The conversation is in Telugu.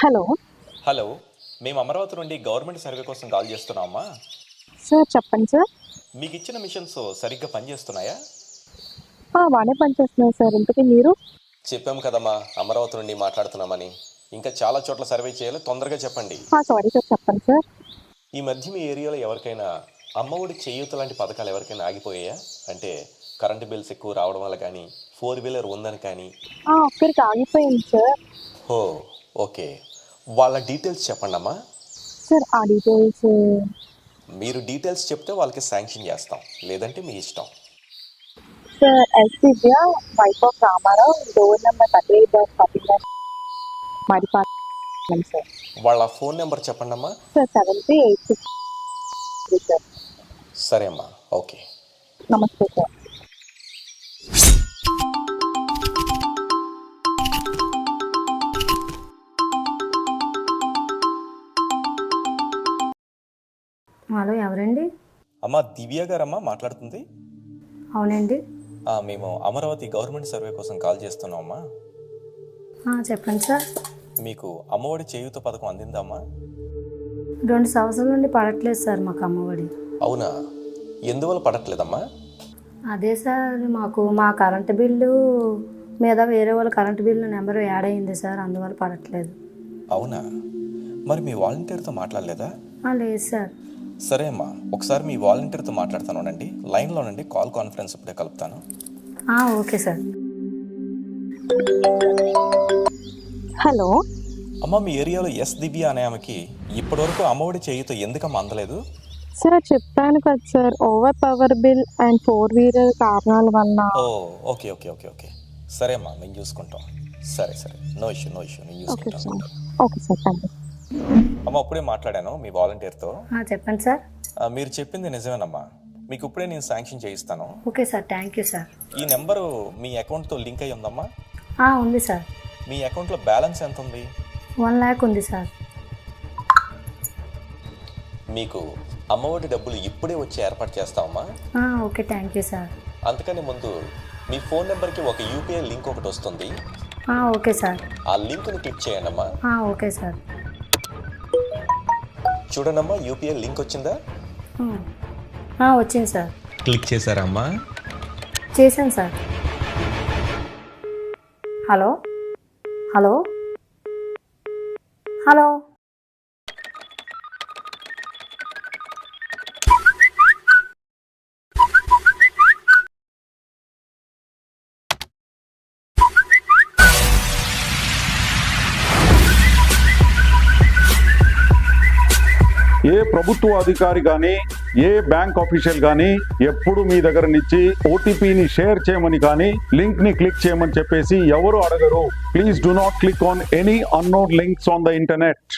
హలో హలో, మేము అమరావతి నుండి గవర్నమెంట్ సర్వే కోసం కాల్ చేస్తున్నామా. సార్ చెప్పండి సార్. మీకు ఇచ్చిన మిషన్స్ సరిగ్గా పనిచేస్తున్నాయా? బాగానే పనిచేస్తున్నాయి సార్. ఇంతకీ మీరు? చెప్పాము కదమ్మా, అమరావతి నుండి మాట్లాడుతున్నామని. ఇంకా చాలా చోట్ల సర్వే చేయాలి, తొందరగా చెప్పండి. సారీ సార్, చెప్పండి సార్. ఈ మధ్య మీ ఏరియాలో ఎవరికైనా అమ్మఒడి చేయూత లాంటి పథకాలు ఎవరికైనా ఆగిపోయాయా? అంటే కరెంటు బిల్స్ ఎక్కువ రావడం వల్ల కానీ, 4 వీలర్ ఉందని కానీ. ఒక్కరికి ఆగిపోయింది సార్. ఓ ఓకే, వాళ్ళ డీటెయిల్స్ చెప్పండి అమ్మా. సార్ ఆ డీటెయిల్స్ మీరు డీటెయిల్స్ చెప్తే వాళ్ళకి శాంక్షన్ చేస్తాం, లేదంటే మీ ఇష్టం. Sir S Divya, wife of Ramarao, door number 38-49 Maripalem sir. వాళ్ళ ఫోన్ నెంబర్ చెప్పండి అమ్మా. Sir 7386 sir. సరే అమ్మా, ఓకే. నమస్తే సార్. హలో, ఎవరండి? అమ్మా దివ్య గారమ్మా మాట్లాడుతుంది. అవునండి. మేము అమరావతి గవర్నమెంట్ సర్వే కోసం కాల్ చేస్తున్నామమ్మా. చెప్పండి సార్. మీకు అమ్మఒడి చేయూత పథకం అందిందమ్మా? 2 సంవత్సరాల నుండి పడట్లేదు సార్ మాకు అమ్మఒడి. అవునా, ఎందువల్ల పడట్లేదమ్మా? అదే సార్, మాకు మా కరెంటు బిల్లు మీద వేరే వాళ్ళ కరెంటు బిల్లు నెంబర్ యాడ్ అయింది సార్, అందువల్ల పడట్లేదు. అవునా, మరి మీ వాలంటీర్తో మాట్లాడలేదా? లేదు సార్. సరే అమ్మా, ఒకసారి మీ వాలంటీర్తో మాట్లాడతానండి. లైన్లోనండి, కాల్ కాన్ఫరెన్స్ ఇప్పుడే కలుపుతాను. Okay sir. హలో అమ్మ, మీ ఏరియాలో ఎస్ దివ్య అనే ఆమెకి ఇప్పటివరకు అమ్మఒడి చేయూత ఎందుకమ్మా అందలేదు? సార్ చెప్పాను కదా sir, over power bill and 4 wheeler కారణాల వల్ల. ఓకే ఓకే ఓకే ఓకే, సరే అమ్మా, మేము చూసుకుంటాం. సరే సరే, నో ఇష్యూ నేను చూసుకుంటాను. Okay sir, thank you. అమ్మ, ఇప్పుడే మాట్లాడాను మీ వాలంటీర్తో. చెప్పండి సార్. మీరు చెప్పింది నిజమేనమ్మా, మీకు ఇప్పుడే నేను శాంక్షన్ చేయిస్తాను. Okay sir, thank you sir. ఈ నెంబరు మీ అకౌంట్తో లింక్ అయ్యి ఉందమ్మా? ఉంది సార్. మీ అకౌంట్లో బ్యాలెన్స్ ఎంత ఉంది? 1 lakh ఉంది సార్. మీకు అమ్మఒడి డబ్బులు ఇప్పుడే వచ్చి ఏర్పాటు చేస్తామమ్మా. Okay, thank you sir. అందుకని ముందు మీ ఫోన్ నెంబర్కి ఒక యూపీఐ లింక్ ఒకటి వస్తుంది. Okay sir. ఆ లింక్ని క్లిక్ చేయండి అమ్మా. Okay sir. చూడండమ్మా, యూపీఐ లింక్ వచ్చిందా? వచ్చింది సార్. క్లిక్ చేశారా అమ్మా? చేశాను సార్. హలో హలో హలో ఏ ప్రభుత్వ అధికారి కానీ, ఏ బ్యాంక్ ఆఫీషియల్ కానీ ఎప్పుడు మీ దగ్గర నుంచి ఓటీపీని షేర్ చేయమని కానీ, లింక్ ని క్లిక్ చేయమని చెప్పేసి ఎవరు అడగరు. Please do not click on any unknown links on the internet.